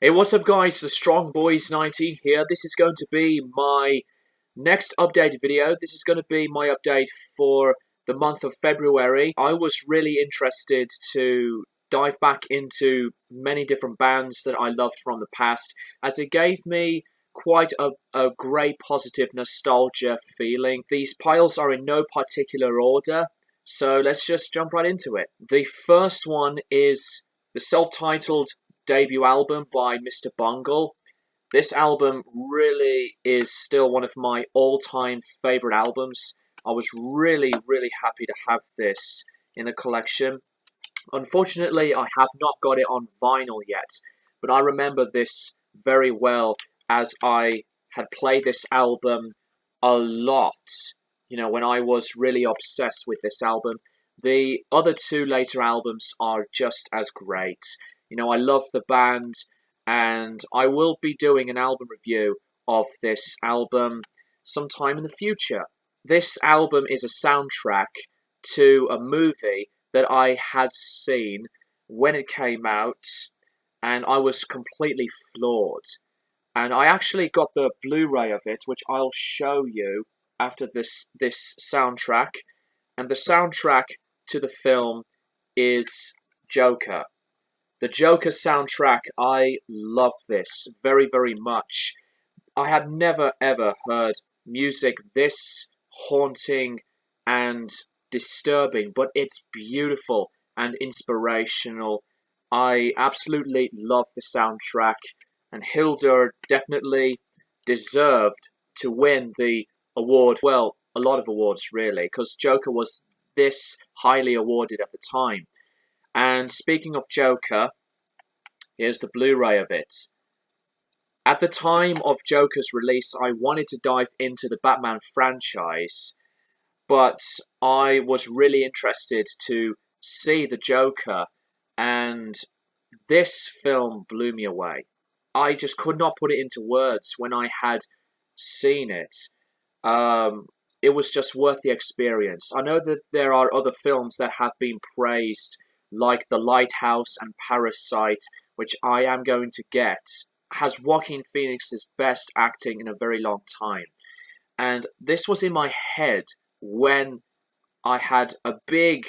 Hey, what's up guys, the Strong Boys 19 here. This is going to be my next updated video. This is going to be my update for the month of February. I was really interested to dive back into many different bands that I loved from the past, as it gave me quite a great positive nostalgia feeling. These piles are in no particular order, so let's just jump right into it. The first one is the self-titled debut album by Mr. Bungle. This album really is still one of my all-time favorite albums. I was really happy to have this in the collection. Unfortunately, I have not got it on vinyl yet, but I remember this very well as I had played this album a lot, when I was really obsessed with this album. The other two later albums are just as great. I love the band, and I will be doing an album review of this album sometime in the future. This album is a soundtrack to a movie that I had seen when it came out, and I was completely floored. And I actually got the Blu-ray of it, which I'll show you after this soundtrack. And the soundtrack to the film is Joker. The Joker soundtrack, I love this very much. I had never ever heard music this haunting and disturbing, but it's beautiful and inspirational. I absolutely love the soundtrack, and Hildur definitely deserved to win the award. Well, a lot of awards really, because Joker was this highly awarded at the time. And speaking of Joker, here's the Blu-ray of it. At the time of Joker's release, I wanted to dive into the Batman franchise, but I was really interested to see the Joker, and this film blew me away. I just could not put it into words when I had seen it. It was just worth the experience. I know that there are other films that have been praised, like The Lighthouse and Parasite, which I am going to get, has Joaquin Phoenix's best acting in a very long time. And this was in my head when I had a big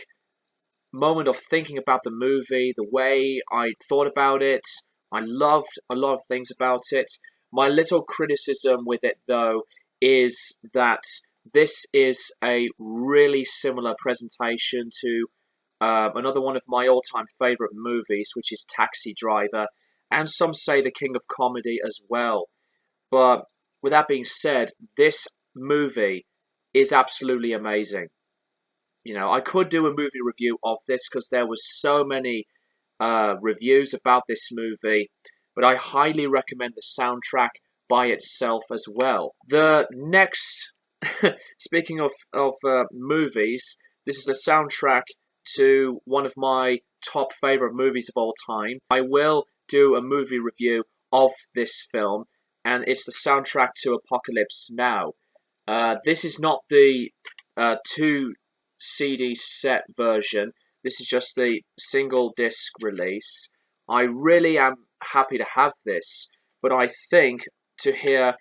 moment of thinking about the movie, the way I thought about it. I loved a lot of things about it. My little criticism with it, though, is that this is a really similar presentation to another one of my all-time favourite movies, which is Taxi Driver, and some say The King of Comedy as well. But with that being said, this movie is absolutely amazing. I could do a movie review of this because there was so many reviews about this movie, but I highly recommend the soundtrack by itself as well. The next, speaking of movies, this is a soundtrack to one of my top favorite movies of all time. I will do a movie review of this film, and it's the soundtrack to Apocalypse Now. This is not the 2 CD set version. This is just the single disc release. I really am happy to have this, but I think to hear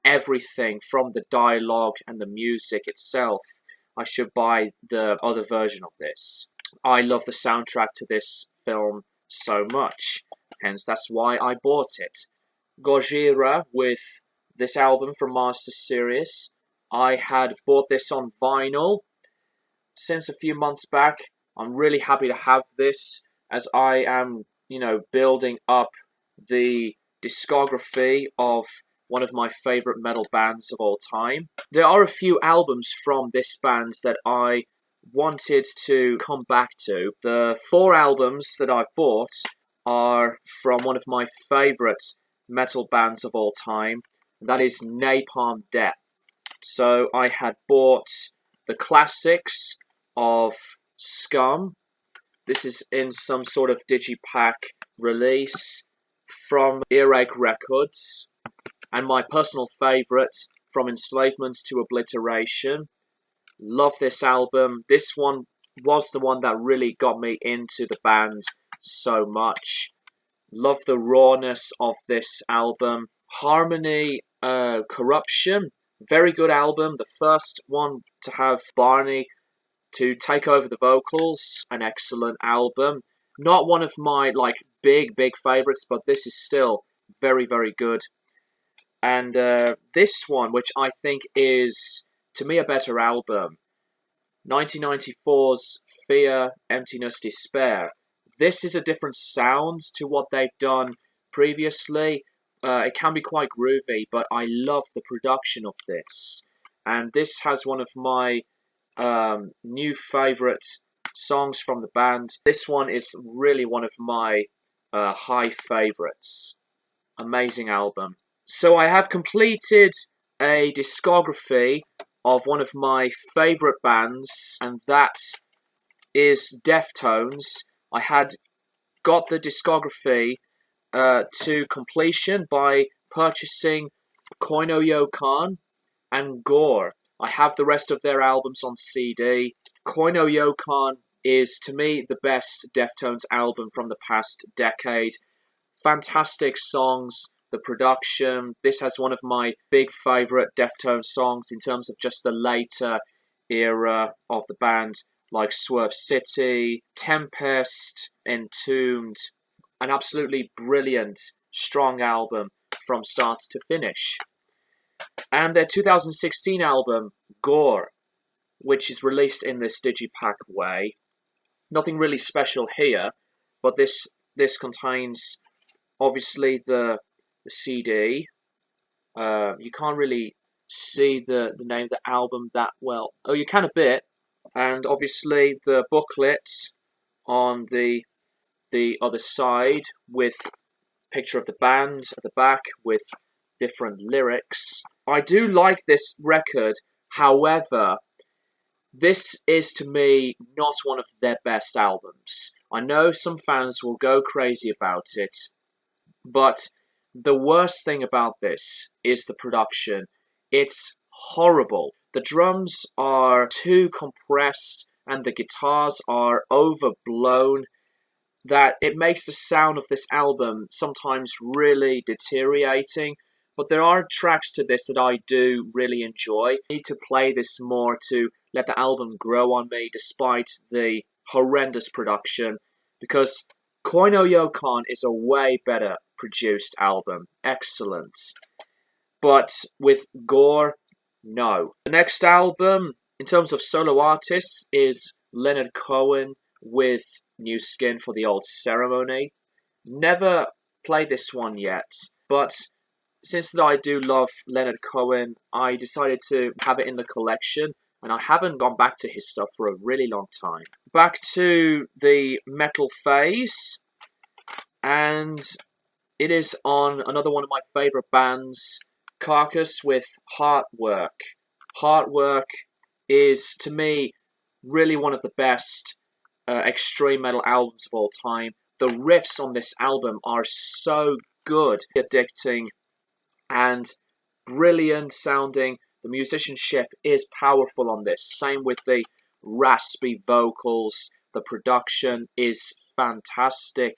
everything from the dialogue and the music itself, I should buy the other version of this. I love the soundtrack to this film so much, hence that's why I bought it. Gojira with this album from Master Series. I had bought this on vinyl since a few months back. I'm really happy to have this, as I am, building up the discography of one of my favorite metal bands of all time. There are a few albums from this band that I wanted to come back to. The 4 albums that I've bought are from one of my favorite metal bands of all time, and that is Napalm Death. So I had bought the classics of Scum. This is in some sort of digipack release from Earache Records, and my personal favourite, From Enslavement to Obliteration. Love this album. This one was the one that really got me into the band so much. Love the rawness of this album. Harmony, Corruption, very good album. The first one to have Barney to take over the vocals, an excellent album. Not one of my big favorites, but this is still very good. And this one, which I think is to me a better album, 1994's Fear, Emptiness, Despair. This is a different sound to what they've done previously. It can be quite groovy, but I love the production of this. And this has one of my new favourite songs from the band. This one is really one of my high favourites. Amazing album. So I have completed a discography of one of my favourite bands, and that is Deftones. I had got the discography to completion by purchasing Koino-Yokan and Gore. I have the rest of their albums on CD. Koino-Yokan is, to me, the best Deftones album from the past decade. Fantastic songs, the production. This has one of my big favourite Deftones songs in terms of just the later era of the band, like Swerve City, Tempest, Entombed. An absolutely brilliant, strong album from start to finish. And their 2016 album, Gore, which is released in this digipack way. Nothing really special here, but this contains obviously the CD. You can't really see the name of the album that well. Oh, you can a bit. And obviously the booklet on the other side with picture of the band at the back with different lyrics. I do like this record, however, this is to me not one of their best albums. I know some fans will go crazy about it, but the worst thing about this is the production. It's horrible. The drums are too compressed and the guitars are overblown, that it makes the sound of this album sometimes really deteriorating. But there are tracks to this that I do really enjoy. I need to play this more to let the album grow on me despite the horrendous production, because Koino-Yokan is a way better produced album. Excellent. But with Gore, no. The next album, in terms of solo artists, is Leonard Cohen with New Skin for the Old Ceremony. Never played this one yet, but since that I do love Leonard Cohen, I decided to have it in the collection, and I haven't gone back to his stuff for a really long time. Back to the metal phase, and it is on another one of my favourite bands, Carcass with Heartwork. Heartwork is, to me, really one of the best extreme metal albums of all time. The riffs on this album are so good, addicting, and brilliant sounding. The musicianship is powerful on this. Same with the raspy vocals. The production is fantastic.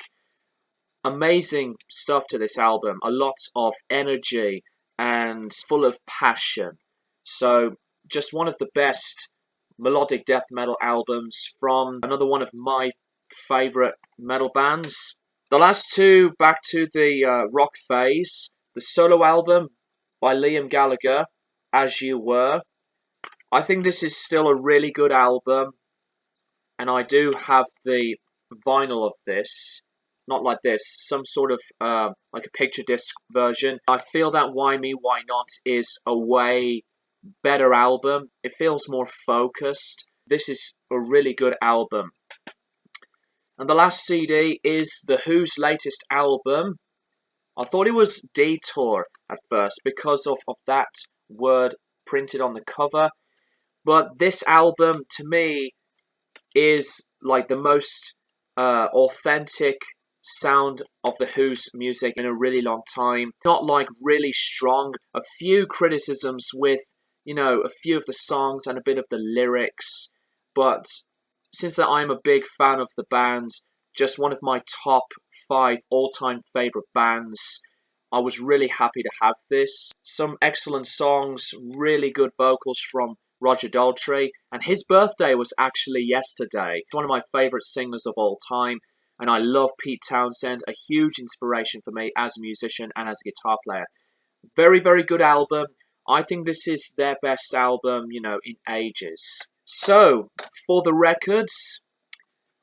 Amazing stuff to this album. A lot of energy and full of passion. So, just one of the best melodic death metal albums from another one of my favourite metal bands. The last two, back to the rock phase. The solo album by Liam Gallagher, As You Were. I think this is still a really good album, and I do have the vinyl of this. Not like this, some sort of like a picture disc version. I feel that Why Me, Why Not is a way better album. It feels more focused. This is a really good album. And the last CD is The Who's latest album. I thought it was Detour at first because of that word printed on the cover. But this album, to me, is like the most authentic sound of The Who's music in a really long time. Not like really strong. A few criticisms with, a few of the songs and a bit of the lyrics. But since I'm a big fan of the band, just one of my top 5 all-time favorite bands. I was really happy to have this. Some excellent songs, really good vocals from Roger Daltrey, and his birthday was actually yesterday. He's one of my favorite singers of all time, and I love Pete Townshend, a huge inspiration for me as a musician and as a guitar player. Very, very good album. I think this is their best album, in ages. So, for the records,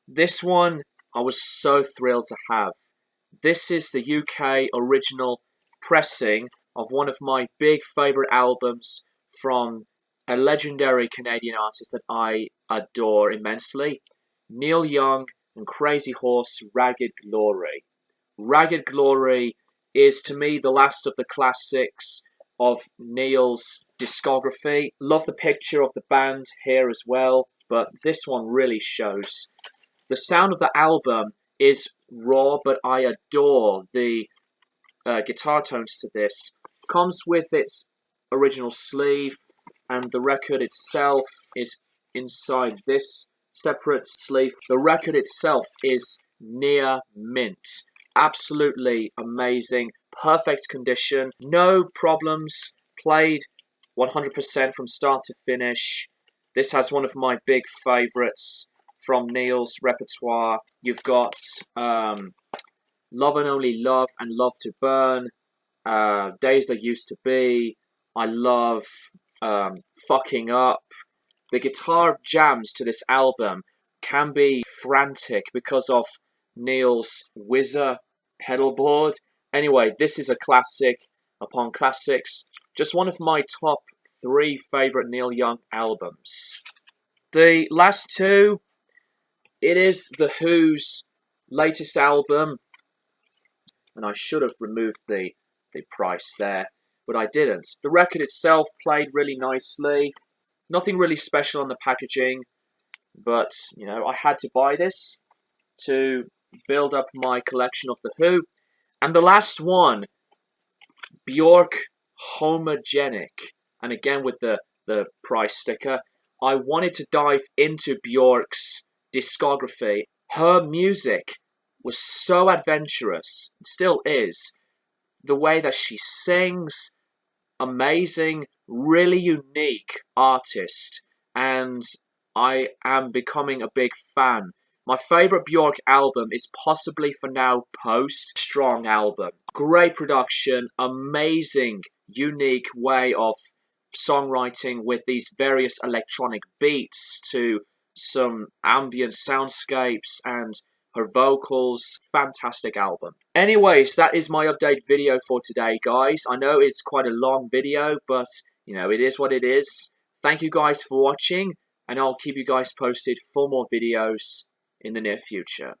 this one I was so thrilled to have. This is the UK original pressing of one of my big favourite albums from a legendary Canadian artist that I adore immensely, Neil Young and Crazy Horse, Ragged Glory. Ragged Glory is, to me, the last of the classics of Neil's discography. Love the picture of the band here as well, but this one really shows. The sound of the album is raw, but I adore the guitar tones to this. Comes with its original sleeve, and the record itself is inside this separate sleeve. The record itself is near mint. Absolutely amazing, perfect condition, no problems, played 100% from start to finish. This has one of my big favourites from Neil's repertoire. You've got Love and Only Love and Love to Burn, Days That Used to Be. I love Fucking Up. The guitar jams to this album can be frantic because of Neil's Whizzer pedal board. Anyway, this is a classic upon classics. Just one of my top 3 favourite Neil Young albums. The last two, it is The Who's latest album, and I should have removed the price there, but I didn't. The record itself played really nicely. Nothing really special on the packaging, but, I had to buy this to build up my collection of The Who. And the last one, Björk Homogenic, and again with the price sticker. I wanted to dive into Björk's discography. Her music was so adventurous, still is. The way that she sings, amazing, really unique artist, and I am becoming a big fan. My favourite Björk album is possibly for now Post. Strong album. Great production, amazing, unique way of songwriting with these various electronic beats to some ambient soundscapes and her vocals. Fantastic album. Anyways, that is my update video for today, guys. I know it's quite a long video, but, it is what it is. Thank you guys for watching, and I'll keep you guys posted for more videos in the near future.